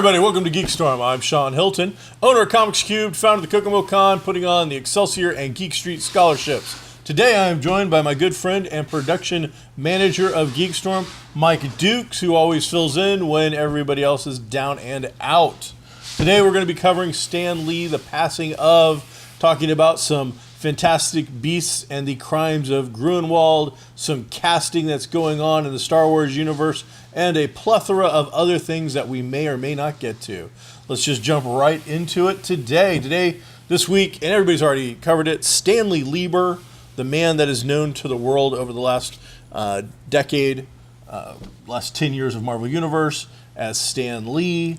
everybody, welcome to GeekStorm. I'm Sean Hilton, owner of Comics Cubed, founder of the Kokomo Con, putting on the Excelsior and Geek Street scholarships. Today I am joined by my good friend and production manager of GeekStorm, Mike Dukes, who always fills in when everybody else is down and out. Today we're going to be covering Stan Lee, the passing of, talking about some Fantastic Beasts and the Crimes of Grunwald, some casting that's going on in the Star Wars universe, and a plethora of other things that we may or may not get to. Let's just jump right into it today. This week, and everybody's already covered it, Stanley Lieber, the man that is known to the world over the last decade, last 10 years of Marvel Universe, as Stan Lee,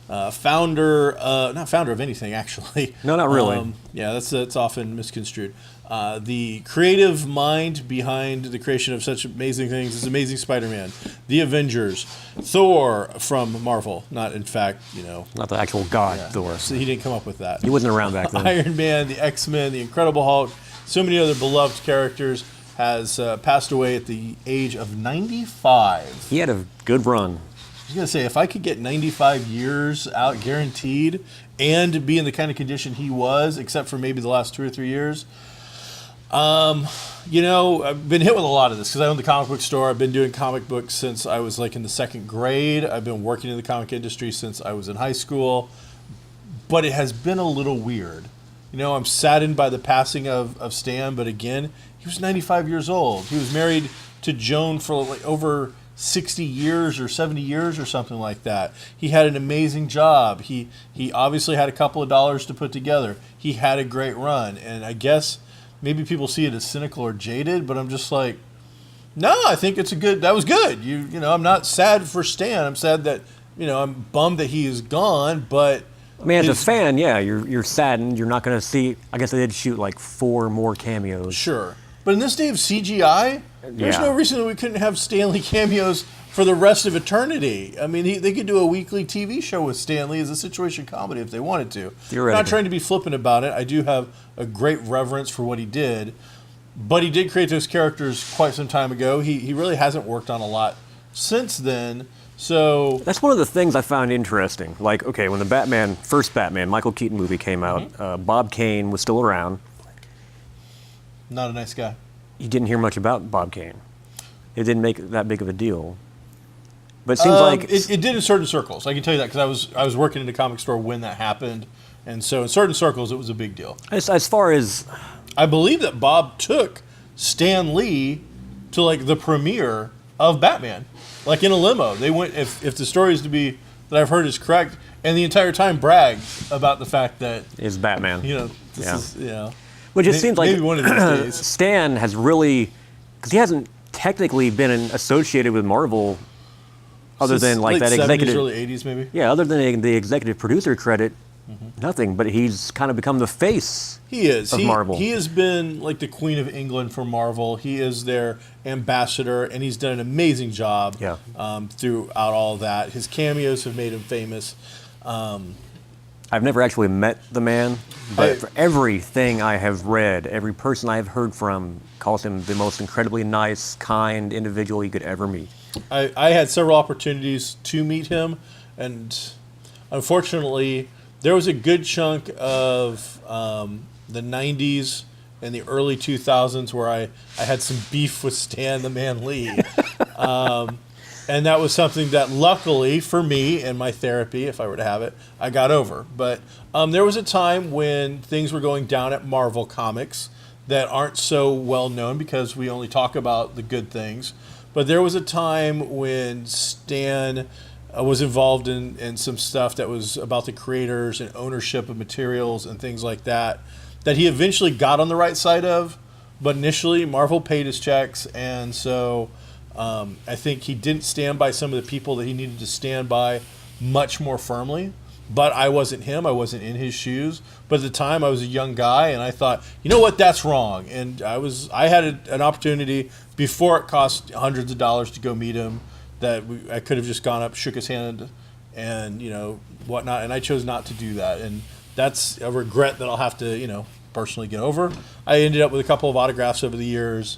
not founder of anything, actually. No, not really. That's often misconstrued. The creative mind behind the creation of such amazing things is Amazing Spider-Man, The Avengers, Thor from Marvel. Not, in fact, not the actual god Thor. So he didn't come up with that. He wasn't around back then. Iron Man, the X-Men, the Incredible Hulk, so many other beloved characters, has passed away at the age of 95. He had a good run. I was going to say, if I could get 95 years out guaranteed and be in the kind of condition he was, except for maybe the last 2 or 3 years, I've been hit with a lot of this because I own the comic book store. I've been doing comic books since I was in the second grade. I've been working in the comic industry since I was in high school. But it has been a little weird. I'm saddened by the passing of Stan, but again, he was 95 years old. He was married to Joan for over 60 years or 70 years or something like that. He had an amazing job. He obviously had a couple of dollars to put together. He had a great run. And I guess maybe people see it as cynical or jaded, but I'm just like, no, I think that was good. I'm not sad for Stan. I'm sad that, I'm bummed that he is gone, but I mean, as a fan, yeah, you're saddened. You're not going to see, I guess they did shoot 4 more cameos. Sure. But in this day of CGI, there's no reason that we couldn't have Stan Lee cameos for the rest of eternity. I mean, they could do a weekly TV show with Stan Lee as a situation comedy if they wanted to. I'm not trying to be flippant about it. I do have a great reverence for what he did. But he did create those characters quite some time ago. He really hasn't worked on a lot since then. So that's one of the things I found interesting. When the first Batman, Michael Keaton movie came out, Bob Kane was still around. Not a nice guy. You didn't hear much about Bob Kane. It didn't make that big of a deal. But it seems like it did in certain circles. I can tell you that because I was working in a comic store when that happened, and so in certain circles it was a big deal. As far as I believe that Bob took Stan Lee to the premiere of Batman, in a limo. They went if the story is that I've heard is correct, and the entire time bragged about the fact that is Batman. This is. Which it seems like maybe one of these days. Stan has really, because he hasn't technically been associated with Marvel, other than that 70s, executive, early 80s maybe. Yeah, other than the executive producer credit, nothing. But he's kind of become the face. He is of Marvel. He has been the Queen of England for Marvel. He is their ambassador, and he's done an amazing job. Yeah. Throughout all that, his cameos have made him famous. I've never actually met the man, but for everything I have read, every person I have heard from calls him the most incredibly nice, kind individual you could ever meet. I had several opportunities to meet him, and unfortunately, there was a good chunk of the 90s and the early 2000s where I had some beef with Stan the Man Lee. And that was something that, luckily for me and my therapy, if I were to have it, I got over. But there was a time when things were going down at Marvel Comics that aren't so well known because we only talk about the good things. But there was a time when Stan was involved in some stuff that was about the creators and ownership of materials and things like that he eventually got on the right side of. But initially, Marvel paid his checks, and so I think he didn't stand by some of the people that he needed to stand by much more firmly. But I wasn't him. I wasn't in his shoes. But at the time, I was a young guy, and I thought, you know what, that's wrong. And I had an opportunity before it cost hundreds of dollars to go meet him that I could have just gone up, shook his hand, and whatnot. And I chose not to do that. And that's a regret that I'll have to personally get over. I ended up with a couple of autographs over the years.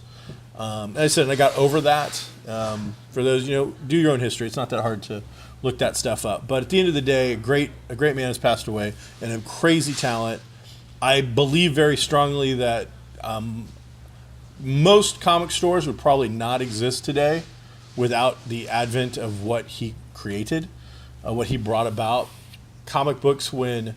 As I said, I got over that. For those, do your own history. It's not that hard to look that stuff up. But at the end of the day, a great man has passed away, and a crazy talent. I believe very strongly that most comic stores would probably not exist today without the advent of what he created, what he brought about. Comic books, when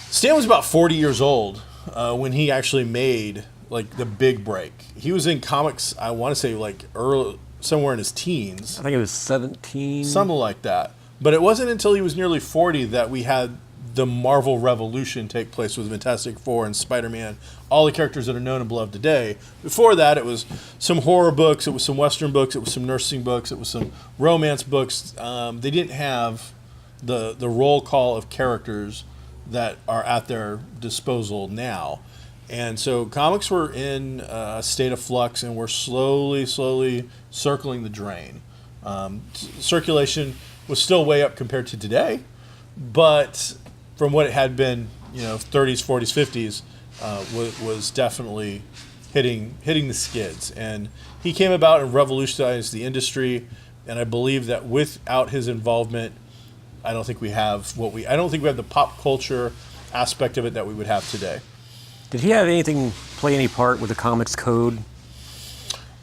Stan was about 40 years old when he actually made like the big break. He was in comics, I want to say like early, somewhere in his teens. I think it was 17. Something like that. But it wasn't until he was nearly 40 that we had the Marvel Revolution take place with Fantastic Four and Spider-Man, all the characters that are known and beloved today. Before that, it was some horror books, it was some Western books, it was some nursing books, it was some romance books. They didn't have the roll call of characters that are at their disposal now. And so comics were in a state of flux, and we're slowly circling the drain. Circulation was still way up compared to today, but from what it had been, 30s, 40s, 50s, was definitely hitting the skids. And he came about and revolutionized the industry. And I believe that without his involvement, I don't think we have the pop culture aspect of it that we would have today. Did he have play any part with the comics code?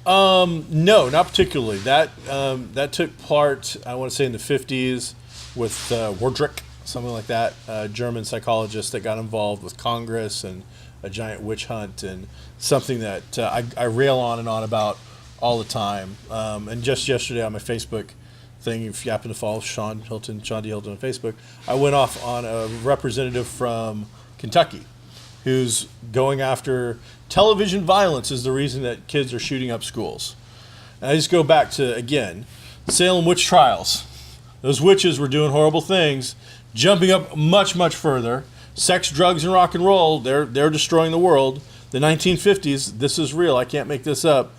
No, not particularly. That took part, I want to say, in the 50s with Wardrick, something like that, a German psychologist that got involved with Congress and a giant witch hunt, and something that I rail on and on about all the time. And just yesterday on my Facebook thing, if you happen to follow Sean D. Hilton on Facebook, I went off on a representative from Kentucky who's going after television violence is the reason that kids are shooting up schools. And I just go back to, again, Salem witch trials. Those witches were doing horrible things, jumping up much, much further. Sex, drugs, and rock and roll, they're destroying the world. The 1950s, this is real. I can't make this up.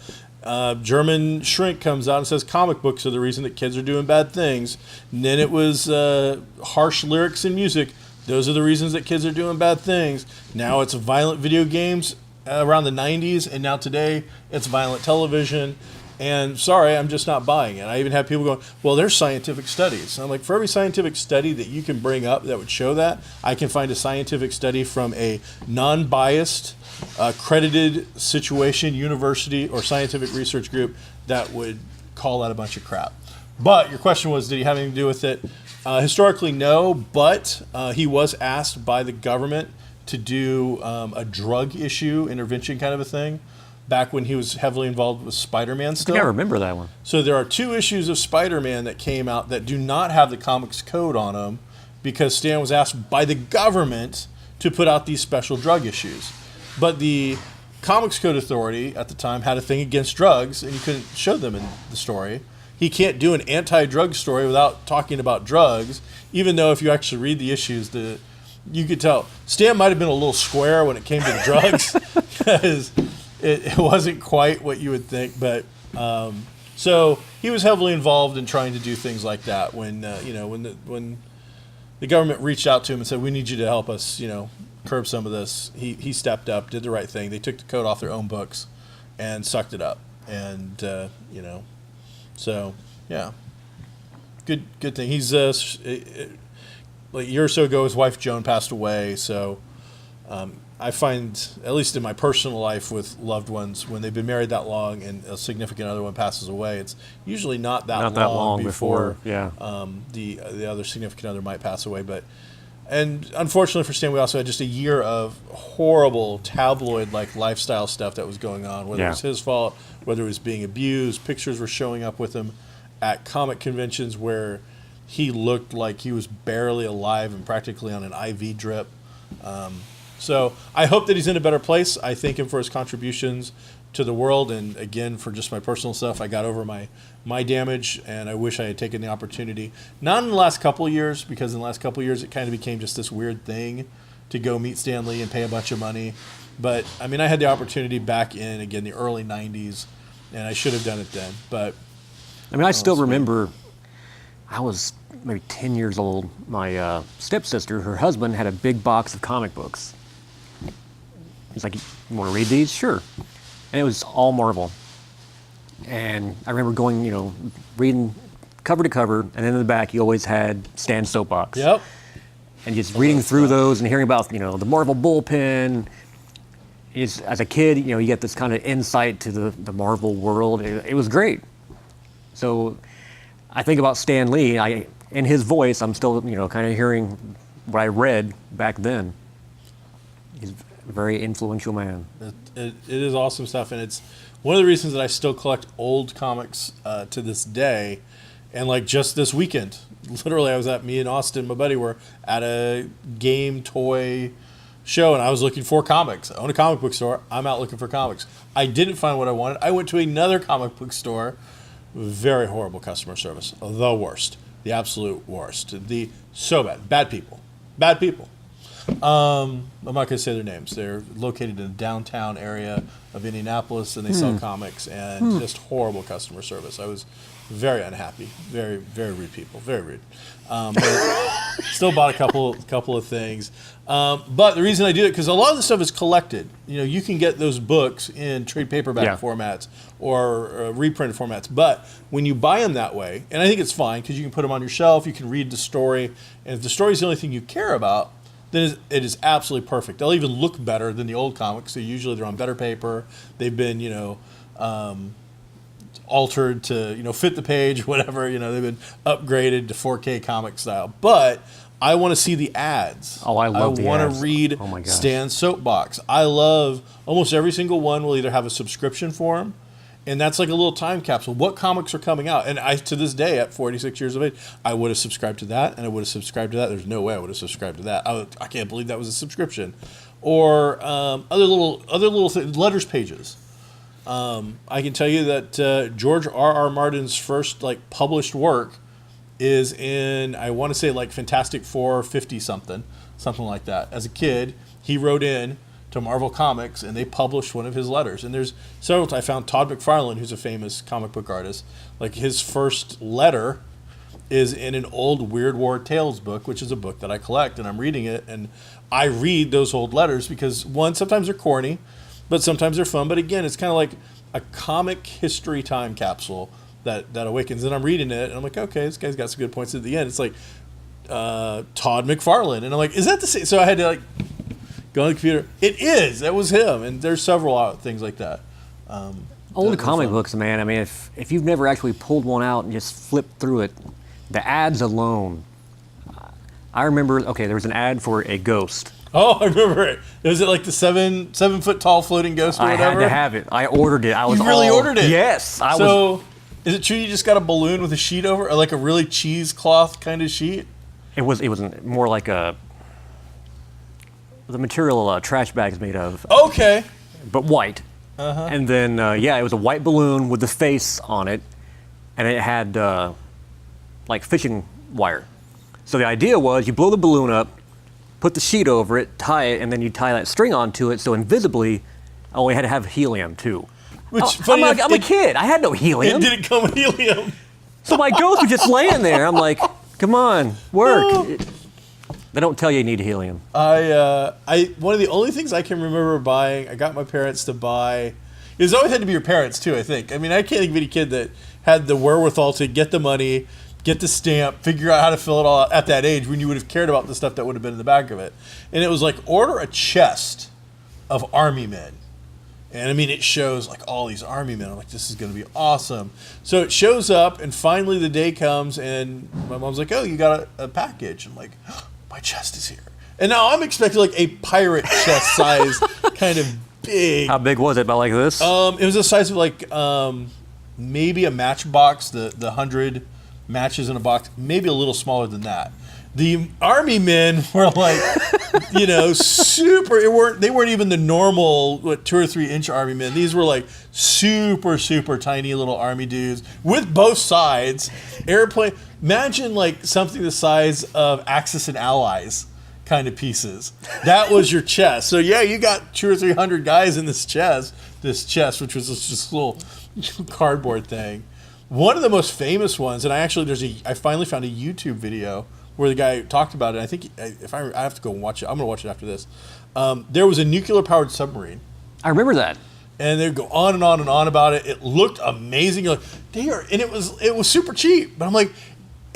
German shrink comes out and says comic books are the reason that kids are doing bad things. And then it was harsh lyrics and music. Those are the reasons that kids are doing bad things. Now it's violent video games around the 90s, and now today it's violent television. And sorry, I'm just not buying it. I even have people going, well, there's scientific studies. And I'm like, for every scientific study that you can bring up that would show that, I can find a scientific study from a non-biased, accredited situation, university, or scientific research group that would call that a bunch of crap. But your question was, did he have anything to do with it? Historically, no, but he was asked by the government to do a drug issue intervention kind of a thing back when he was heavily involved with Spider-Man still. I think I remember that one. So there are 2 issues of Spider-Man that came out that do not have the comics code on them because Stan was asked by the government to put out these special drug issues. But the Comics Code Authority at the time had a thing against drugs, and you couldn't show them in the story. He can't do an anti-drug story without talking about drugs, even though if you actually read the issues, you could tell Stan might have been a little square when it came to the drugs, because it wasn't quite what you would think. But so he was heavily involved in trying to do things like that. When when the government reached out to him and said, "We need you to help us, curb some of this," he stepped up, did the right thing. They took the code off their own books and sucked it up, and So, yeah, good thing. He's like a year or so ago, his wife Joan passed away. So, I find, at least in my personal life with loved ones, when they've been married that long and a significant other one passes away, it's usually not that long before yeah. The other significant other might pass away. And unfortunately for Stan, we also had just a year of horrible tabloid-like lifestyle stuff that was going on, whether it was his fault, whether it was being abused. Pictures were showing up with him at comic conventions where he looked like he was barely alive and practically on an IV drip. So I hope that he's in a better place. I thank him for his contributions to the world. And again, for just my personal stuff, I got over my damage, and I wish I had taken the opportunity. Not in the last couple of years, because in the last couple of years it kind of became just this weird thing to go meet Stan Lee and pay a bunch of money. But, I mean, I had the opportunity back in, again, the early 90s, and I should have done it then. But I mean, I still remember I was maybe 10 years old. My stepsister, her husband, had a big box of comic books. He's like, "You want to read these?" Sure. And it was all Marvel. And I remember going, reading cover to cover, and then in the back you always had Stan's soapbox. Yep. And just reading through those and hearing about, the Marvel bullpen. As a kid, you get this kind of insight to the Marvel world. It was great. So I think about Stan Lee. In his voice, I'm still, kind of hearing what I read back then. He's a very influential man. It is awesome stuff, and it's one of the reasons that I still collect old comics to this day. And like just this weekend, literally, me and Austin, my buddy, were at a game toy show, and I was looking for comics. I own a comic book store. I'm out looking for comics. I didn't find what I wanted. I went to another comic book store. Very horrible customer service. The worst. The absolute worst. So bad. Bad people. Bad people. I'm not going to say their names. They're located in the downtown area of Indianapolis, and they sell comics, and just horrible customer service. I was very unhappy. Very, very rude people. Very rude. But still bought a couple of things. But the reason I do it, because a lot of the stuff is collected. You can get those books in trade paperback formats or reprinted formats. But when you buy them that way, and I think it's fine, because you can put them on your shelf, you can read the story, and if the story is the only thing you care about, then it is absolutely perfect. They'll even look better than the old comics. So usually they're on better paper. They've been, altered to, fit the page, whatever. They've been upgraded to 4K comic style. But I want to see the ads. Oh, I love the ads. I want to read Stan's soapbox. I love almost every single one will either have a subscription for them, and that's like a little time capsule. What comics are coming out? And I, to this day, at 46 years of age, I would have subscribed to that, and I would have subscribed to that. There's no way I would have subscribed to that. I can't believe that was a subscription. Or other little letters pages. I can tell you that George R.R. Martin's first published work is in, I want to say Fantastic Four 50-something like that. As a kid, he wrote in to Marvel Comics, and they published one of his letters. And there's several. I found Todd McFarlane, who's a famous comic book artist. His first letter is in an old Weird War Tales book, which is a book that I collect, and I'm reading it. And I read those old letters because, one, sometimes they're corny, but sometimes they're fun. But again, it's kind of like a comic history time capsule that awakens. And I'm reading it, and I'm like, okay, this guy's got some good points at the end. It's like Todd McFarlane. And I'm like, is that the same? So I had to go on the computer. It is. That was him. And there's several things like that. Old comic books, man. I mean, if you've never actually pulled one out and just flipped through it, the ads alone. I remember, there was an ad for a ghost. Oh, I remember it. Was it like the 7 foot tall floating ghost or whatever? I had to have it. I ordered it. You really ordered it? Yes. Is it true you just got a balloon with a sheet over it, or like a really cheesecloth kind of sheet? It was more like the material trash bag's made of. Okay. But white. Uh-huh. And then, it was a white balloon with the face on it, and it had fishing wire. So the idea was you blow the balloon up, put the sheet over it, tie it, and then you tie that string onto it, so invisibly, we had to have helium too. I'm a kid. I had no helium. It didn't come with helium. So my ghost was just laying there. I'm like, come on, work. No. They don't tell you need helium. One of the only things I can remember buying, I got my parents to buy. It always had to be your parents too, I think. I mean, I can't think of any kid that had the wherewithal to get the money, get the stamp, figure out how to fill it all out at that age when you would have cared about the stuff that would have been in the back of it. And it was order a chest of Army men. And I mean, it shows all these Army men. I'm like, this is going to be awesome. So it shows up, and finally the day comes, and my mom's like, oh, you got a package. I'm like, oh, my chest is here. And now I'm expecting a pirate chest size kind of big. How big was it? About like this? It was the size of maybe a matchbox, the 100 matches in a box, maybe a little smaller than that. The Army men were super. They weren't even the normal 2 or 3 inch Army men. These were super, super tiny little Army dudes with both sides. Airplane. Imagine something the size of Axis and Allies kind of pieces. That was your chest. So yeah, you got 200 or 300 guys in this chest, which was just a little cardboard thing. One of the most famous ones, and I finally found a YouTube video where the guy talked about it. I think I have to go and watch it. I'm going to watch it after this. There was a nuclear-powered submarine. I remember that. And they'd go on and on and on about it. It looked amazing. You're like, and it was super cheap. But I'm like,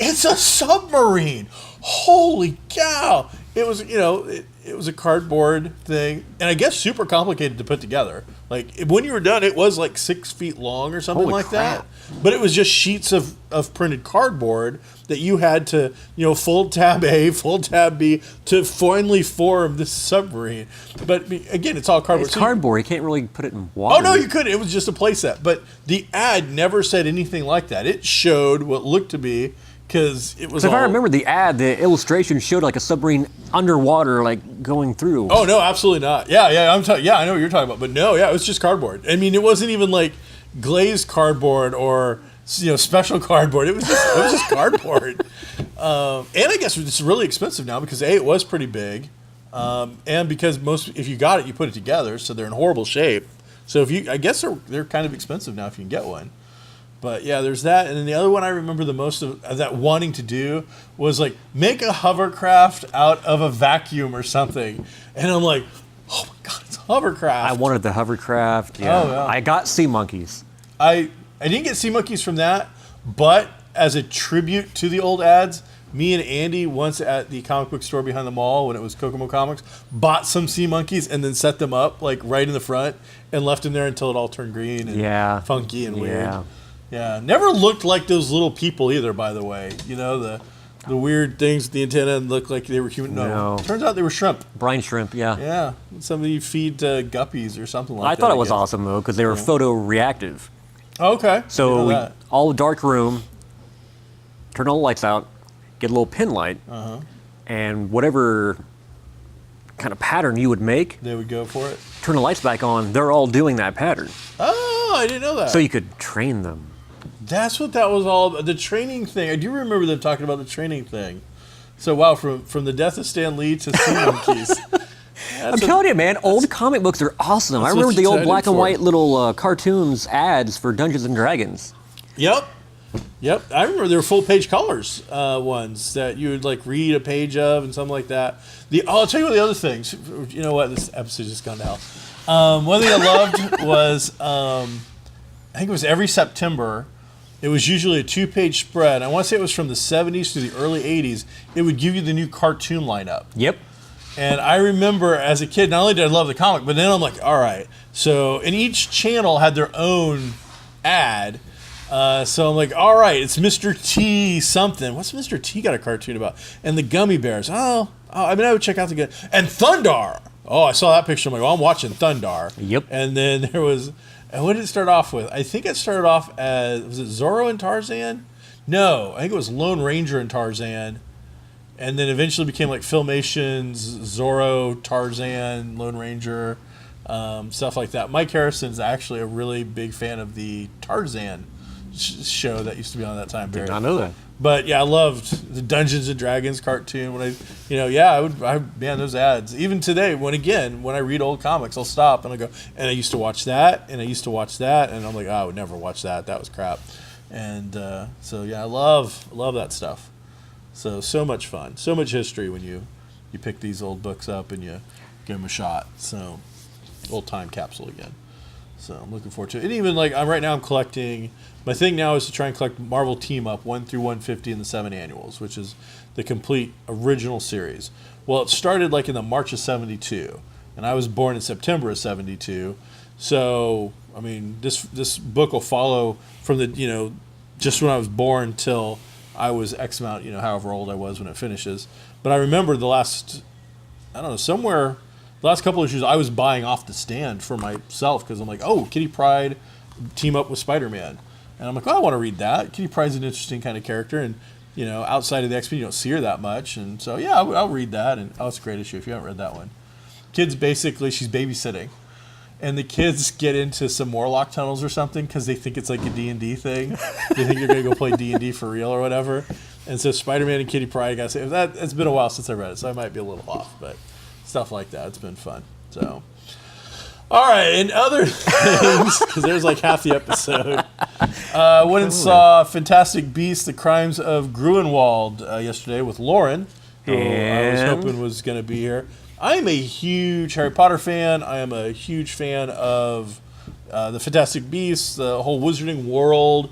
it's a submarine. Holy cow! It was, it was a cardboard thing, and I guess super complicated to put together. Like when you were done, it was like 6 feet long or something Holy like crap. that. But it was just sheets of printed cardboard that you had to, fold tab A, fold tab B to finally form this submarine. But again, it's all cardboard. It's So cardboard. You can't really put it in water. oh no, you couldn't. It was just a playset. But the ad never said anything like that. It showed what looked to be, because it was. So if I remember the ad, the illustration showed like a submarine underwater, like going through. Oh no, absolutely not. Yeah, I know what you're talking about. But no, yeah, it was just cardboard. I mean, it wasn't even like glazed cardboard or special cardboard. It was just cardboard. And I guess it's really expensive now because it was pretty big, and because if you got it, you put it together, so they're in horrible shape. So I guess they're kind of expensive now if you can get one. But yeah, there's that. And then the other one I remember the most of that wanting to do was like make a hovercraft out of a vacuum or something. And I'm like, oh my God, it's a hovercraft. I wanted the hovercraft. Yeah. Oh, yeah. I got sea monkeys. I didn't get sea monkeys from that, but as a tribute to the old ads, me and Andy once at the comic book store behind the mall when it was Kokomo Comics bought some sea monkeys and then set them up like right in the front and left them there until it all turned green and funky and weird. Yeah. Yeah, never looked like those little people either, by the way. The weird things with the antenna and looked like they were human. No. Turns out they were shrimp. Brine shrimp, yeah. Yeah, somebody feed guppies or something like that. I thought it was awesome, though, because they were photoreactive. Oh, okay. So all dark room, turn all the lights out, get a little pin light, and whatever kind of pattern you would make, they would go for it. Turn the lights back on, they're all doing that pattern. Oh, I didn't know that. So you could train them. That's what that was all about. The training thing. I do remember them talking about the training thing. So wow, from the death of Stan Lee to sea monkeys. I'm telling you, man, old comic books are awesome. I remember the old black and white little cartoons ads for Dungeons and Dragons. Yep. I remember there were full page colors ones that you would like read a page of and something like that. I'll tell you what the other things. You know what? This episode's just gone to hell. One thing I loved was I think it was every September. It was usually a 2-page spread. I want to say it was from the 70s to the early 80s. It would give you the new cartoon lineup. Yep. And I remember as a kid, not only did I love the comic, but then I'm like, all right. So, and each channel had their own ad. So I'm like, all right, it's Mr. T something. What's Mr. T got a cartoon about? And the Gummy Bears. I would check out and Thundar. Oh, I saw that picture. I'm like, I'm watching Thundar. Yep. And then there was, and what did it start off with? I think it started off as, was it Zorro and Tarzan? No, I think it was Lone Ranger and Tarzan. And then eventually became like Filmation's Zorro, Tarzan, Lone Ranger, stuff like that. Mike Harrison's actually a really big fan of the Tarzan show that used to be on that time period. Did not know that. But yeah, I loved the Dungeons and Dragons cartoon. When man, those ads. Even today, when I read old comics, I'll stop and I go, and I used to watch that, and I used to watch that, and I'm like, I would never watch that. That was crap. And so yeah, I love that stuff. So much fun, so much history when you pick these old books up and you give them a shot. So, old time capsule again. So I'm looking forward to it. And even like right now, I'm collecting. My thing now is to try and collect Marvel Team Up 1 through 150 in the 7 annuals, which is the complete original series. Well, it started like in the March of '72, and I was born in September of '72. So I mean, this book will follow from the just when I was born till I was X amount, however old I was when it finishes. But I remember the last couple of issues I was buying off the stand for myself because I'm like, oh, Kitty Pryde team up with Spider-Man. And I'm like, oh, I want to read that. Kitty Pryde's an interesting kind of character, and outside of the X-Men, you don't see her that much. And so, yeah, I'll read that. And it's a great issue if you haven't read that one. Kids basically, she's babysitting, and the kids get into some Morlock tunnels or something because they think it's like a D&D thing. They think they're going to go play D&D for real or whatever. And so Spider-Man and Kitty Pryde, I gotta say, it's been a while since I read it, so I might be a little off, but stuff like that, it's been fun. So, all right, and other things, because there's like half the episode. Went and saw Fantastic Beasts: The Crimes of Gruenwald yesterday with Lauren, who I was hoping was going to be here. I am a huge Harry Potter fan. I am a huge fan of The Fantastic Beasts, the whole Wizarding World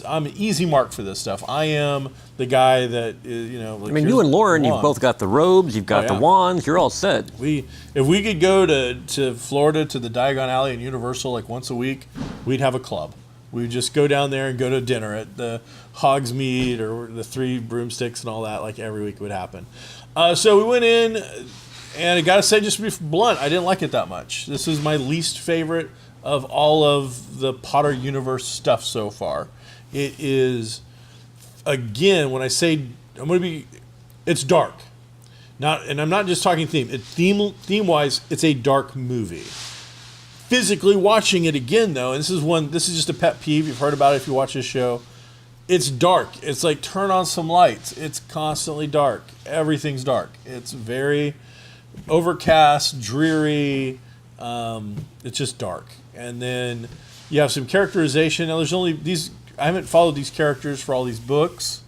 I'm an easy mark for this stuff. I am the guy that is, like, I mean, you and Lauren, you've wand. both got the robes, you've got Oh, yeah. the wands, you're all set. If we could go to Florida to the Diagon Alley and Universal like once a week, we'd have a club. We'd just go down there and go to dinner at the Hogsmeade or the Three Broomsticks and all that, like every week would happen. So we went in, and I gotta say, just to be blunt, I didn't like it that much. This is my least favorite of all of the Potter universe stuff so far. It is, again, when I say it's dark. And I'm not just talking theme. Theme-wise, it's a dark movie. Physically watching it again, though, and this is just a pet peeve. You've heard about it if you watch this show. It's dark. It's like turn on some lights. It's constantly dark. Everything's dark. It's very overcast, dreary. It's just dark. And then you have some characterization. Now, there's only these. I haven't followed these characters for all these books,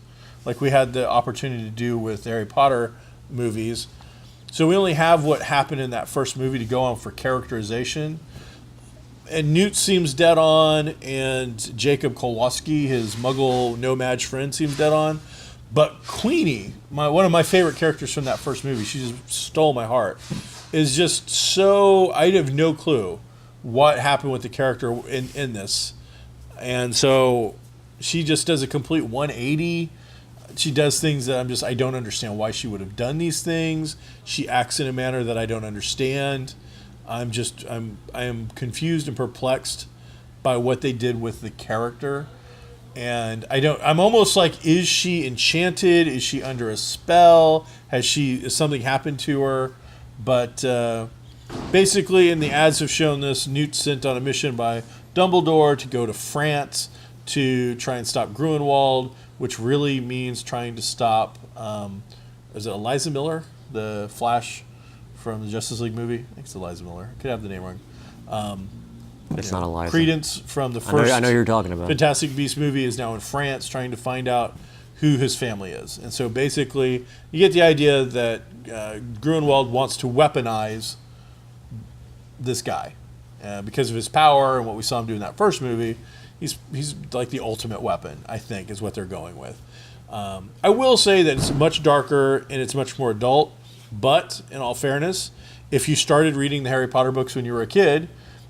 like we had the opportunity to do with the Harry Potter movies. So we only have what happened in that first movie to go on for characterization. And Newt seems dead on, and Jacob Kowalski, his Muggle nomad friend, seems dead on. But Queenie, one of my favorite characters from that first movie, she just stole my heart, is just so... I have no clue what happened with the character in this. And so she just does a complete 180. She does things that I don't understand why she would have done these things. She acts in a manner that I don't understand. I am confused and perplexed by what they did with the character. And I'm almost like, is she enchanted? Is she under a spell? Has something happened to her? But basically, in the ads have shown this, Newt's sent on a mission by Dumbledore to go to France to try and stop Gruenwald, which really means trying to stop, is it Eliza Miller, the Flash from the Justice League movie? I think it's Eliza Miller. I could have the name wrong. It's not Eliza. Credence from the first I know you're talking about. Fantastic Beasts movie is now in France trying to find out who his family is. And so basically, you get the idea that Gruenwald wants to weaponize this guy. Because of his power and what we saw him do in that first movie, he's like the ultimate weapon, I think, is what they're going with. I will say that it's much darker and it's much more adult, but in all fairness, if you started reading the Harry Potter books when you were a kid,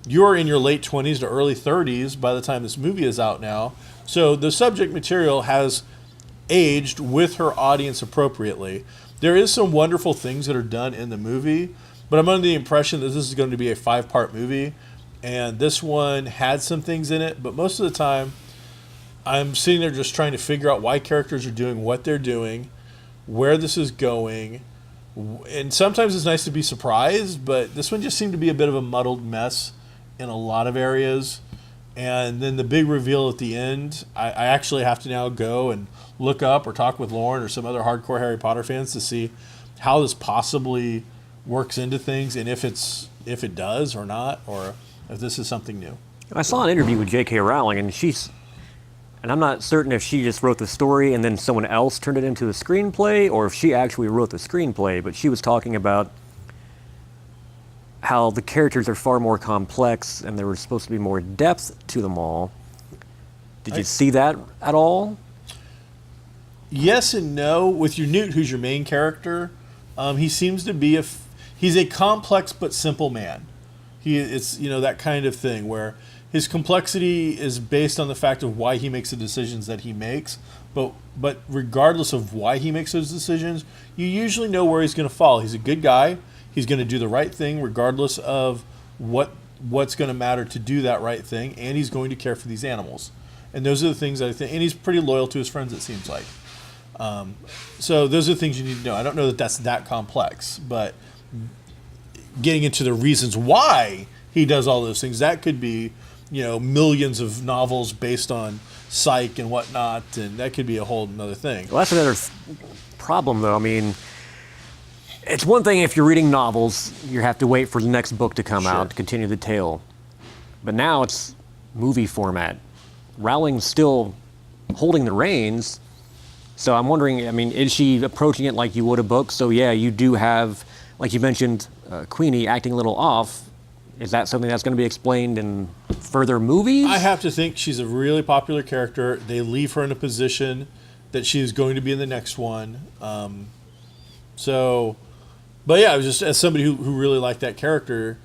you're in your late 20s to early 30s by the time this movie is out now. So the subject material has aged with her audience appropriately. There is some wonderful things that are done in the movie, but I'm under the impression that this is going to be a 5-part movie, and this one had some things in it, but most of the time I'm sitting there just trying to figure out why characters are doing what they're doing, where this is going, and sometimes it's nice to be surprised, but this one just seemed to be a bit of a muddled mess in a lot of areas. And then the big reveal at the end, I actually have to now go and look up or talk with Lauren or some other hardcore Harry Potter fans to see how this possibly works into things, and if it does or not, or if this is something new. I saw an interview with J.K. Rowling, and I'm not certain if she just wrote the story and then someone else turned it into a screenplay, or if she actually wrote the screenplay, but she was talking about how the characters are far more complex and there was supposed to be more depth to them all. Did you see that at all? Yes and no. With your Newt, who's your main character, he seems to be he's a complex but simple man. It's that kind of thing where his complexity is based on the fact of why he makes the decisions that he makes, but regardless of why he makes those decisions, you usually know where he's going to fall. He's a good guy. He's going to do the right thing regardless of what's going to matter to do that right thing, and he's going to care for these animals. And those are the things I think, and he's pretty loyal to his friends, it seems like. So those are the things you need to know. I don't know that that's that complex, but getting into the reasons why he does all those things, that could be, millions of novels based on psych and whatnot, and that could be a whole another thing. Well, that's another problem, though. I mean, it's one thing if you're reading novels, you have to wait for the next book to come out to continue the tale. But now it's movie format. Rowling's still holding the reins, so I'm wondering, I mean, is she approaching it like you would a book? So yeah, you do have, like you mentioned, Queenie acting a little off, Is that something that's going to be explained in further movies? I have to think she's a really popular character. They leave her in a position that she is going to be in the next one. But yeah, I was just as somebody who really liked that character.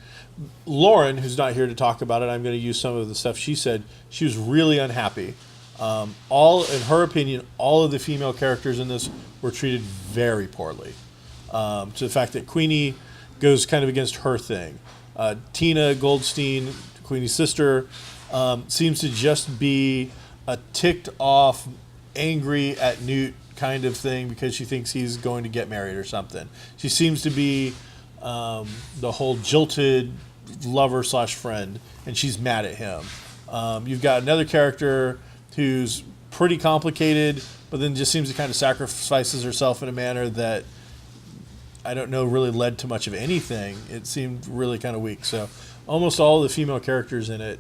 Lauren, who's not here to talk about it, I'm going to use some of the stuff she said. She was really unhappy. In her opinion, all of the female characters in this were treated very poorly. To the fact that Queenie goes kind of against her thing. Tina Goldstein, Queenie's sister, seems to just be a ticked off, angry at Newt kind of thing because she thinks he's going to get married or something. She seems to be the whole jilted lover / friend, and she's mad at him. You've got another character who's pretty complicated, but then just seems to kind of sacrifices herself in a manner that I don't know really led to much of anything. It seemed really kind of weak. So almost all the female characters in it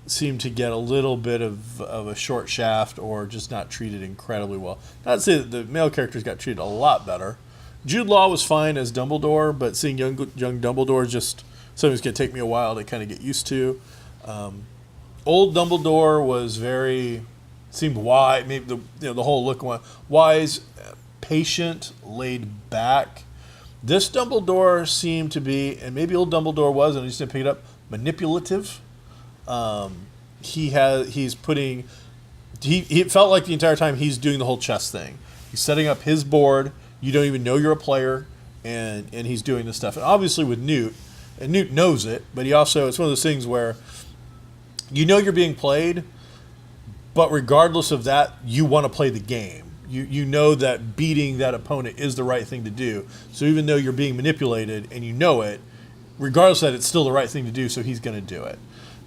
seem to get a little bit of a short shaft or just not treated incredibly well. Not to say that the male characters got treated a lot better. Jude Law was fine as Dumbledore, but seeing young Dumbledore is just something that's going to take me a while to kind of get used to. Old Dumbledore was seemed wise, maybe the whole look wise, patient, laid back. This Dumbledore seemed to be, and maybe old Dumbledore was, and I just didn't pick it up, manipulative. He felt like the entire time he's doing the whole chess thing. He's setting up his board. You don't even know you're a player, and he's doing this stuff. And obviously with Newt, and Newt knows it, but it's one of those things where you know you're being played, but regardless of that, you want to play the game. You know that beating that opponent is the right thing to do. So even though you're being manipulated and you know it, regardless of that, it's still the right thing to do, so he's going to do it.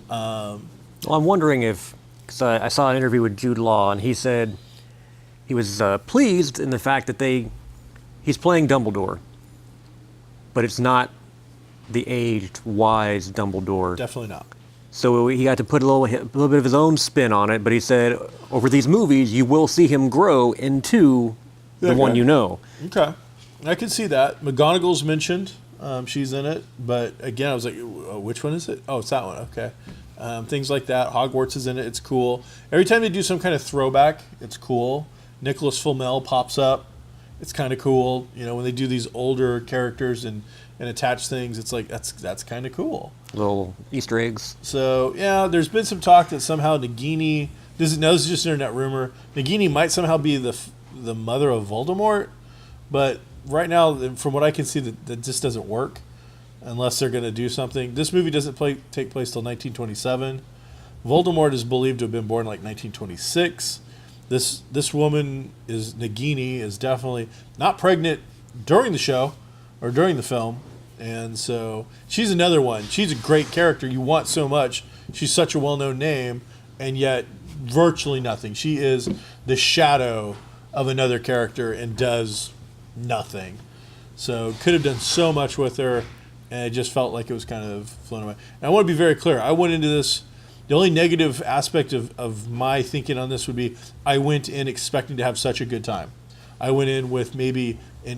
Well, I'm wondering because I saw an interview with Jude Law, and he said he was pleased in the fact that he's playing Dumbledore, but it's not the aged, wise Dumbledore. Definitely not. So he got to put a little bit of his own spin on it, but he said over these movies you will see him grow into the one you know. Okay. I can see that. McGonagall's mentioned. She's in it. But again, I was like, which one is it? Oh, it's that one. Okay. Things like that. Hogwarts is in it. It's cool. Every time they do some kind of throwback, it's cool. Nicholas Flamel pops up. It's kind of cool. When they do these older characters and attach things, it's like, that's kind of cool. Little Easter eggs. So, yeah, there's been some talk that somehow Nagini, this is just internet rumor, Nagini might somehow be the mother of Voldemort, but right now, from what I can see, that just doesn't work unless they're going to do something. This movie doesn't take place till 1927. Voldemort is believed to have been born like 1926. This woman Nagini is definitely not pregnant during the show or during the film. And so she's another one. She's a great character. You want so much. She's such a well-known name, and yet virtually nothing. She is the shadow of another character and does nothing. So could have done so much with her, and it just felt like it was kind of flown away. And I want to be very clear. I went into this, the only negative aspect of my thinking on this would be I went in expecting to have such a good time. I went in with maybe I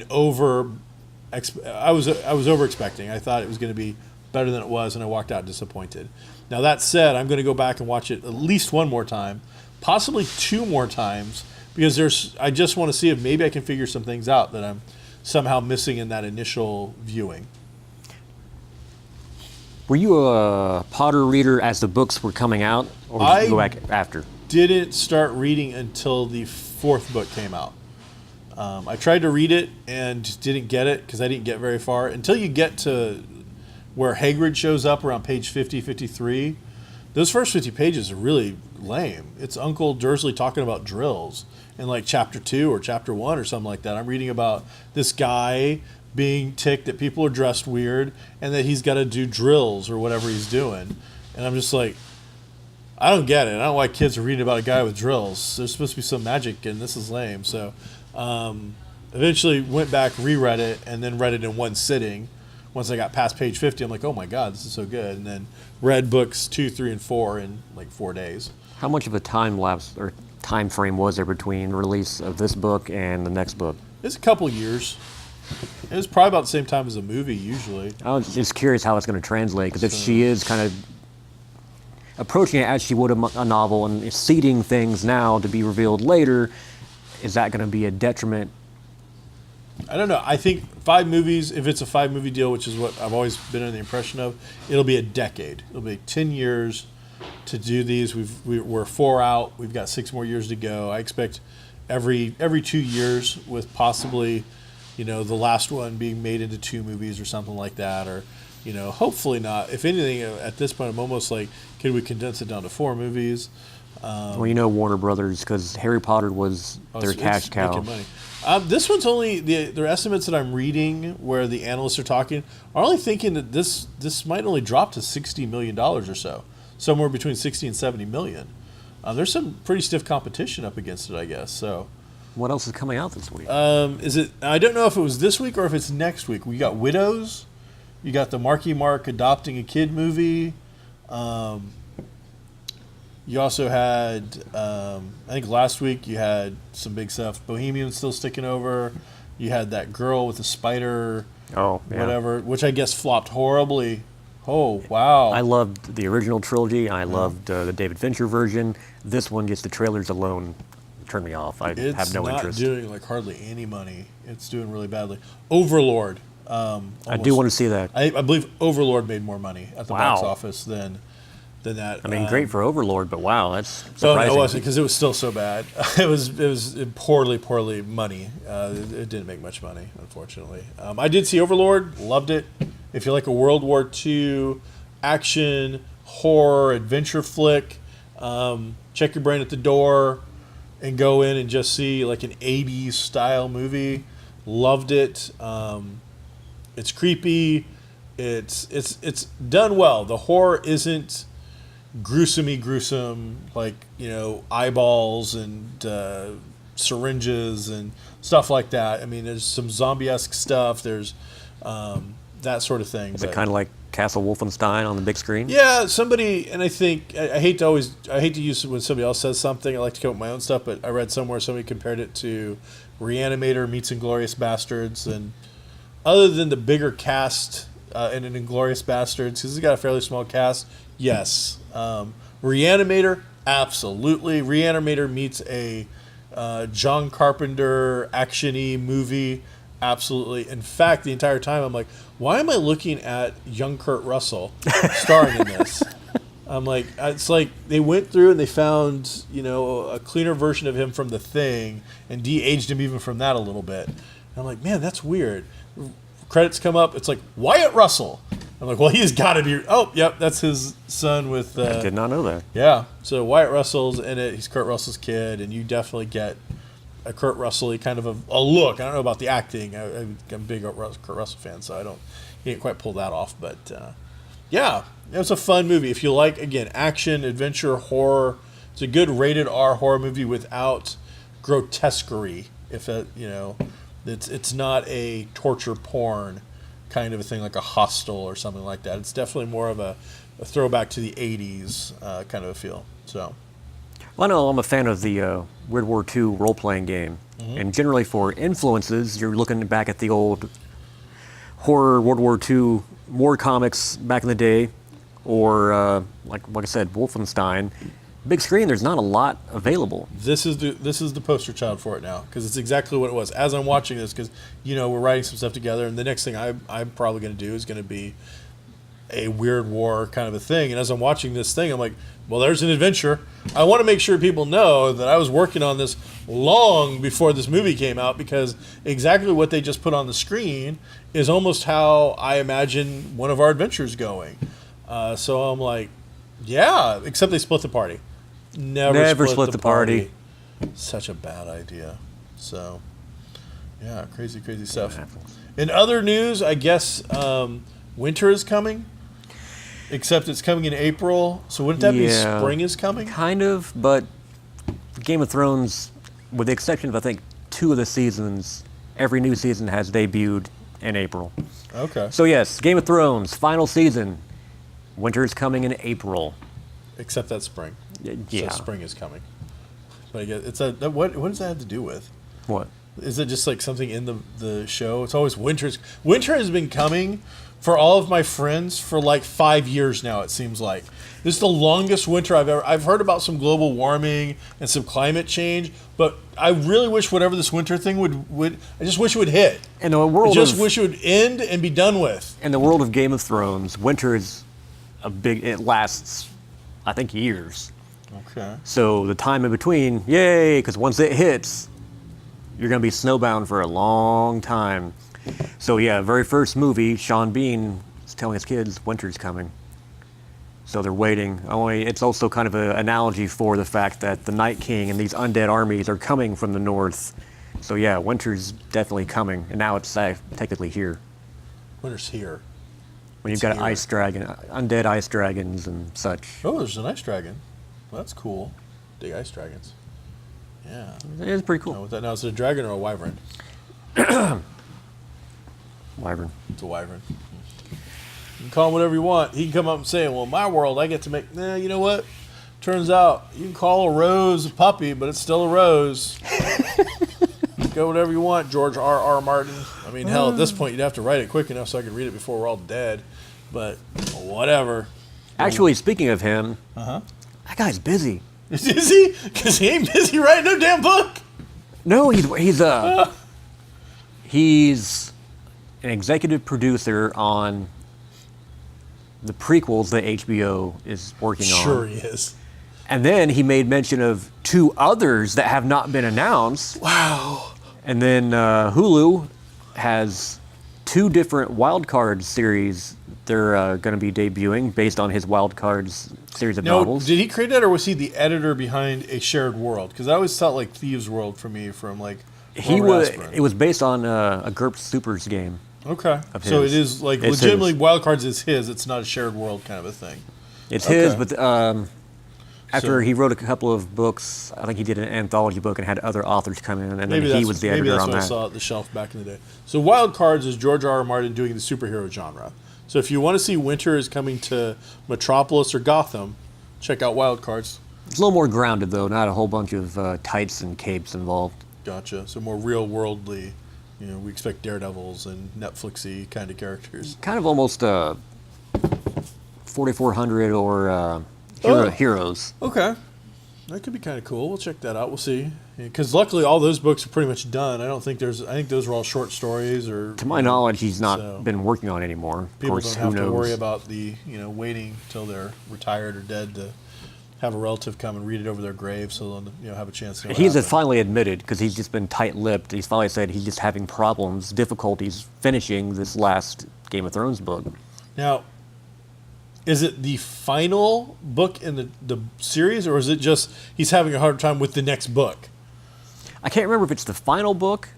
was over expecting. I thought it was going to be better than it was, and I walked out disappointed. Now that said, I'm going to go back and watch it at least one more time, possibly two more times, because I just want to see if maybe I can figure some things out that I'm somehow missing in that initial viewing. Were you a Potter reader as the books were coming out, or did you go back after? Didn't start reading until the fourth book came out. I tried to read it and didn't get it because I didn't get very far. Until you get to where Hagrid shows up around page 50, 53, those first 50 pages are really lame. It's Uncle Dursley talking about drills in like chapter 2 or chapter 1 or something like that. I'm reading about this guy being ticked that people are dressed weird and that he's got to do drills or whatever he's doing. And I'm just like, I don't get it. I don't know why kids are reading about a guy with drills. There's supposed to be some magic and this is lame. So eventually went back, reread it, and then read it in one sitting. Once I got past page 50, I'm like, oh my God, this is so good. And then read books 2, 3, and 4 in like 4 days. How much of a time lapse or time frame was there between release of this book and the next book? It's a couple years. It was probably about the same time as a movie usually. I was just curious how it's going to translate, because if she is kind of approaching it as she would a novel and seeding things now to be revealed later, is that going to be a detriment? I don't know. I think 5 movies, if it's a 5-movie deal, which is what I've always been under the impression of, it'll be a decade. It'll be 10 years to do these. We're 4 out. We've got 6 more years to go. I expect every 2 years, with possibly, the last one being made into 2 movies or something like that, or hopefully not. If anything, at this point, I'm almost like, can we condense it down to 4 movies? Well, Warner Brothers, because Harry Potter was their cash cow. Making money. This one's only their estimates that I'm reading, where the analysts are talking, are only thinking that this might only drop to $60 million or so, somewhere between 60 and 70 million. There's some pretty stiff competition up against it, I guess. So, what else is coming out this week? Is it? I don't know if it was this week or if it's next week. We got Widows. You got the Marky Mark adopting a kid movie. You also had, I think last week you had some big stuff. Bohemian's still sticking over. You had that girl with the spider, whatever, which I guess flopped horribly. Oh, wow. I loved the original trilogy. I loved the David Fincher version. This one, just the trailers alone, turned me off. I have no interest. It's not doing hardly any money. It's doing really badly. Overlord. I do want to see that. I believe Overlord made more money at the box office than that. I mean, great for Overlord, but wow, that's surprising. No, it wasn't, because it was still so bad. It was poorly money. It didn't make much money, unfortunately. I did see Overlord, loved it. If you like a World War II action, horror, adventure flick, check your brain at the door and go in and just see like an 80s style movie. Loved it. It's creepy. It's done well. The horror isn't gruesome, like eyeballs and syringes and stuff like that. I mean, there's some zombie-esque stuff. There's that sort of thing. Is it kind of like Castle Wolfenstein on the big screen? Yeah, somebody, and I think I hate to use it when somebody else says something. I like to come up with my own stuff, but I read somewhere somebody compared it to Reanimator meets Inglourious Bastards, and other than the bigger cast in an Inglourious Bastards, because it's got a fairly small cast, yes. Reanimator, absolutely. Reanimator meets a John Carpenter action-y movie, absolutely. In fact, the entire time I'm like, why am I looking at young Kurt Russell starring in this? I'm like, it's like they went through and they found, a cleaner version of him from The Thing and de-aged him even from that a little bit. And I'm like, man, that's weird. Credits come up, it's like, Wyatt Russell. I'm like, well, he's got to be. Oh, yep, that's his son with. I did not know that. Yeah, so Wyatt Russell's in it. He's Kurt Russell's kid, and you definitely get a Kurt Russell-y kind of a look. I don't know about the acting. I'm a big Kurt Russell fan, so he didn't quite pull that off. But yeah, it was a fun movie. If you like, again, action, adventure, horror, it's a good rated R horror movie without grotesquerie. If it's not a torture porn kind of a thing like a Hostel or something like that. It's definitely more of a throwback to the 80s kind of a feel. So, well, I know I'm a fan of the World War II role-playing game. Mm-hmm. And generally for influences, you're looking back at the old horror World War II war comics back in the day, or like I said, Wolfenstein. Big screen, there's not a lot available. This is the poster child for it now, because it's exactly what it was. As I'm watching this, because we're writing some stuff together, and the next thing I'm probably going to do is going to be a weird war kind of a thing. And as I'm watching this thing, I'm like, well, there's an adventure. I want to make sure people know that I was working on this long before this movie came out, because exactly what they just put on the screen is almost how I imagine one of our adventures going. So I'm like, yeah, except they split the party. Never split the party. Such a bad idea. So, yeah, crazy stuff. In other news, I guess winter is coming, except it's coming in April. So wouldn't that be spring is coming? Kind of, but Game of Thrones, with the exception of, I think, 2 of the seasons, every new season has debuted in April. Okay. So yes, Game of Thrones, final season. Winter is coming in April. Except that spring. Yeah. So spring is coming. But I guess what does that have to do with? What? Is it just like something in the show? It's always winter has been coming for all of my friends for like 5 years now, it seems like. This is the longest winter I've heard about some global warming and some climate change, but I really wish whatever this winter thing would I just wish it would hit. In the world I just wish it would end and be done with. In the world of Game of Thrones, winter is it lasts, I think, years. Okay. So the time in between, yay, because once it hits, you're going to be snowbound for a long time. So yeah, very first movie, Sean Bean is telling his kids winter's coming. So they're waiting. It's also kind of an analogy for the fact that the Night King and these undead armies are coming from the north. So yeah, winter's definitely coming, and now it's technically here. Winter's here. When you've got an ice dragon, undead ice dragons and such. Oh, there's an ice dragon. Well, that's cool. Dig ice dragons. Yeah. It's pretty cool. Now, is it a dragon or a wyvern? Wyvern. It's a wyvern. You can call him whatever you want. He can come up and say, well, in my world, I get to make... Nah, you know what? Turns out, you can call a rose a puppy, but it's still a rose. Go whatever you want, George R.R. Martin. I mean, hell, at this point, you'd have to write it quick enough so I could read it before we're all dead. But whatever. Actually, speaking of him, that guy's busy. Is he? Because he ain't busy writing no damn book. No, he's an executive producer on the prequels that HBO is working on. Sure he is. And then he made mention of 2 others that have not been announced. Wow. And then Hulu has 2 different Wild Cards series they're going to be debuting based on his Wild Cards series of novels. Did he create that, or was he the editor behind A Shared World? Because I always thought like Thieves World for me from like Robert Asprin. It was based on a GURPS Supers game. Okay. So it is like It's legitimately his. Wild Cards is his. It's not a shared world kind of a thing. It's his, but after he wrote a couple of books, I think he did an anthology book and had other authors come in, and then he was the editor on that. Maybe that's what I saw at the shelf back in the day. So Wild Cards is George R.R. Martin doing the superhero genre. So if you want to see winter is coming to Metropolis or Gotham, check out Wild Cards. It's a little more grounded, though, not a whole bunch of tights and capes involved. Gotcha. So more real worldly. You know, we expect Daredevils and Netflixy kind of characters. Kind of almost 4400 or Heroes. Okay. That could be kind of cool. We'll check that out. We'll see. Because luckily all those books are pretty much done. I think those are all short stories. Or to my knowledge, he's not been working on anymore. People of course, don't have who knows? to worry about waiting until they're retired or dead to have a relative come and read it over their grave, so they'll have a chance to know what He's happened. finally admitted, because he's just been tight-lipped. He's finally said he's just having difficulties finishing this last Game of Thrones book. Now, is it the final book in the series, or is it just he's having a hard time with the next book? I can't remember if it's the final book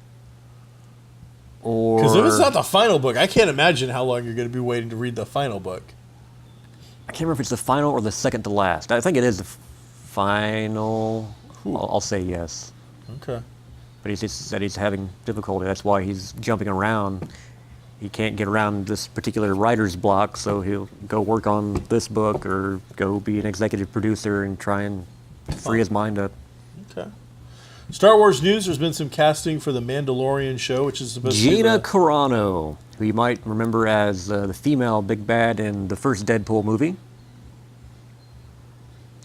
or... Because if it's not the final book, I can't imagine how long you're going to be waiting to read the final book. I can't remember if it's the final or the second to last. I think it is the final. I'll say yes. Okay. But he just said he's having difficulty. That's why he's jumping around. He can't get around this particular writer's block, so he'll go work on this book or go be an executive producer and try and free his mind up. Okay. Star Wars news, there's been some casting for the Mandalorian show, which is supposed to be Gina Carano, who you might remember as the female big bad in the first Deadpool movie.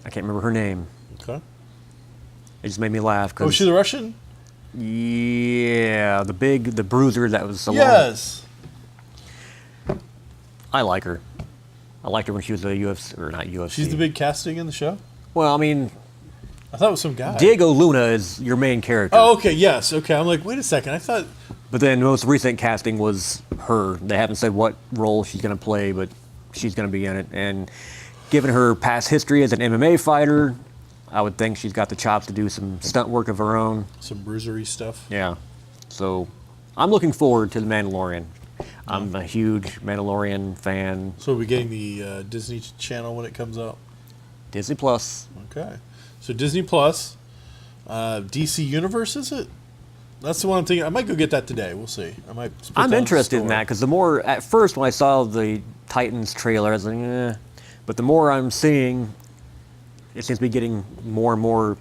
I can't remember her name. Okay. It just made me laugh. Oh, is she the Russian? Yeah, the bruiser that was so long. Yes. I like her. I liked her when she was a UFC, or not UFC. She's the big casting in the show? Well, I mean, I thought it was some guy. Diego Luna is your main character. Oh, okay, yes. Okay, I'm like, wait a second. I thought... But then most recent casting was her. They haven't said what role she's going to play, but she's going to be in it. And given her past history as an MMA fighter, I would think she's got the chops to do some stunt work of her own. Some bruisery stuff. Yeah. So I'm looking forward to The Mandalorian. I'm a huge Mandalorian fan. So we'll be getting the Disney Channel when it comes out? Disney Plus. Okay. So Disney Plus, DC Universe, is it? That's the one I'm thinking. I might go get that today. We'll see. I'm interested in that because at first when I saw the Titans trailer, I was like, eh. But the more I'm seeing, it seems to be getting more and more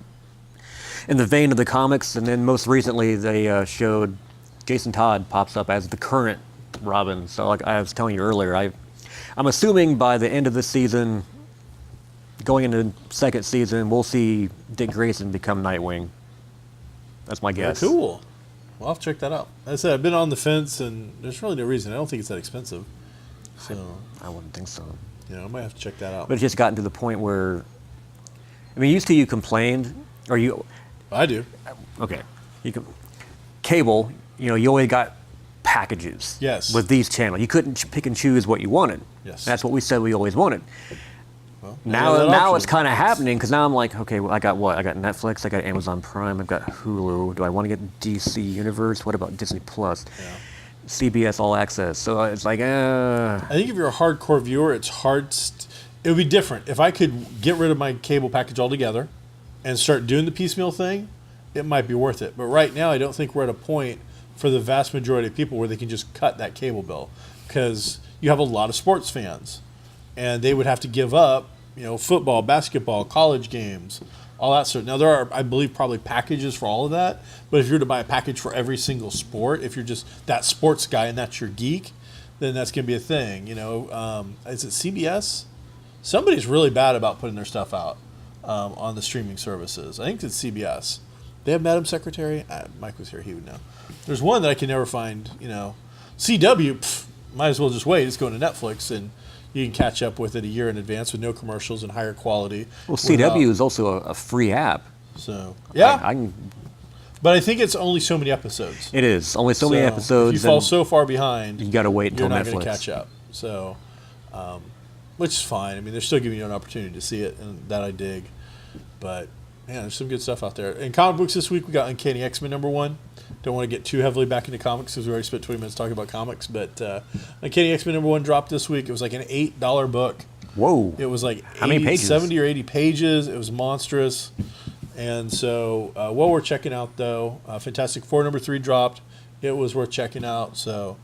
in the vein of the comics, and then most recently they showed Jason Todd pops up as the current Robin. So like I was telling you earlier, I'm assuming by the end of this season, going into second season, we'll see Dick Grayson become Nightwing. That's my guess. Very cool. Well, I'll check that out. As I said, I've been on the fence, and there's really no reason. I don't think it's that expensive. So I wouldn't think so. I might have to check that out. But it's just gotten to the point where, I mean, used to you complained, or you... I do. Okay. Cable, you only got packages. Yes. With these channels. You couldn't pick and choose what you wanted. Yes. That's what we said we always wanted. Well, now it's kind of happening, because now I'm like, okay, well, I got what? I got Netflix, I got Amazon Prime, I've got Hulu. Do I want to get DC Universe? What about Disney Plus? Yeah. CBS All Access. So it's like, I think if you're a hardcore viewer, it's hard. It would be different. If I could get rid of my cable package altogether and start doing the piecemeal thing, it might be worth it. But right now, I don't think we're at a point for the vast majority of people where they can just cut that cable bill, because you have a lot of sports fans, and they would have to give up, football, basketball, college games, all that sort. Now there are, I believe, probably packages for all of that. But if you're to buy a package for every single sport, if you're just that sports guy and that's your geek, then that's going to be a thing. Is it CBS? Somebody's really bad about putting their stuff out on the streaming services. I think it's CBS. They have Madam Secretary. Mike was here; he would know. There's one that I can never find. CW. Might as well just wait. It's going to Netflix, and you can catch up with it a year in advance with no commercials and higher quality. well, CW is also a free app. So yeah, I can. but I think it's only so many episodes. It is only so many episodes. If you fall so far behind, you got to wait until you're not Netflix. going to catch up. So, which is fine. I mean, they're still giving you an opportunity to see it, and that I dig. But man, there's some good stuff out there. In comic books this week, we got Uncanny X-Men #1. Don't want to get too heavily back into comics because we already spent 20 minutes talking about comics. But Uncanny X-Men #1 dropped this week. It was like an $8 book. Whoa! It was like How many pages? 70 or 80 pages. It was monstrous. And so, what we're checking out, though, Fantastic Four #3 dropped. It was worth checking out. So,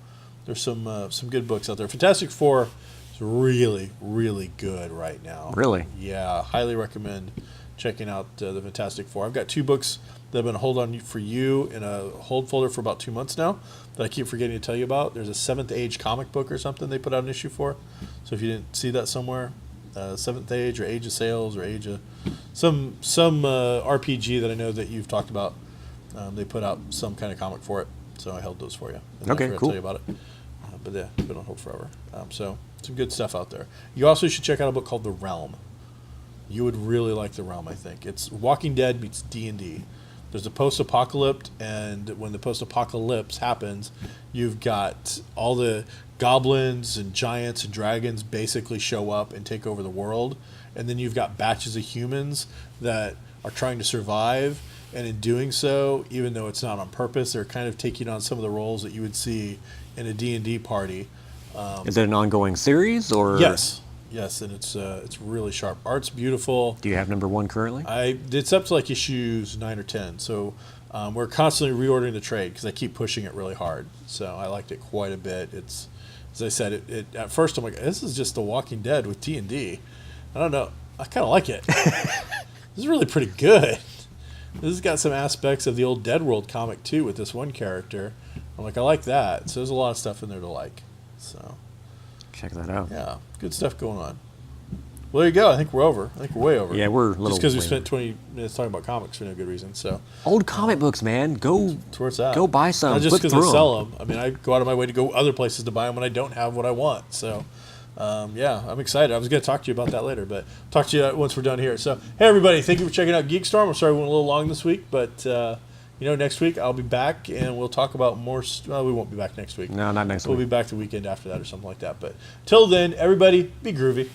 there's some good books out there. Fantastic Four is really, really good right now. Really? Yeah, highly recommend checking out the Fantastic Four. I've got 2 books that have been hold on for you in a hold folder for about 2 months now that I keep forgetting to tell you about. There's a Seventh Age comic book or something they put out an issue for. So if you didn't see that somewhere, Seventh Age or Age of Sails or Age of some RPG that I know that you've talked about, they put out some kind of comic for it. So I held those for you. And Okay, I forgot cool. to tell you about it. But yeah, it's been on hold forever. So some good stuff out there. You also should check out a book called The Realm. You would really like The Realm, I think. It's Walking Dead meets D&D. There's a post-apocalypse, and when the post-apocalypse happens, you've got all the goblins and giants and dragons basically show up and take over the world. And then you've got batches of humans that are trying to survive. And in doing so, even though it's not on purpose, they're kind of taking on some of the roles that you would see in a D&D party. Is it an ongoing series, or? Yes, and it's really sharp. Art's beautiful. Do you have #1 currently? It's up to like issues 9 or 10. So we're constantly reordering the trade because I keep pushing it really hard. So I liked it quite a bit. It's, as I said, it at first I'm like, this is just The Walking Dead with D&D. I don't know. I kind of like it. This is really pretty good. This has got some aspects of the old Dead World comic too with this one character. I'm like, I like that. So there's a lot of stuff in there to like. So Check that out. yeah, good stuff going on. Well, there you go. I think we're over. I think we're way over. Yeah, we're a little. Just because we way spent 20 minutes talking about comics for no good reason. So old comic books, man. Go. that's where it's at. Go buy some. Not just Flip because I through 'em. sell them. I mean, I go out of my way to go other places to buy them when I don't have what I want. So, yeah, I'm excited. I was going to talk to you about that later, but talk to you once we're done here. So, hey, everybody, thank you for checking out GeekStorm. I'm sorry we went a little long this week, but, next week I'll be back and we'll talk about more. Well, we won't be back next week. No, not next We'll week. be back the weekend after that or something like that. But till then, everybody, be groovy.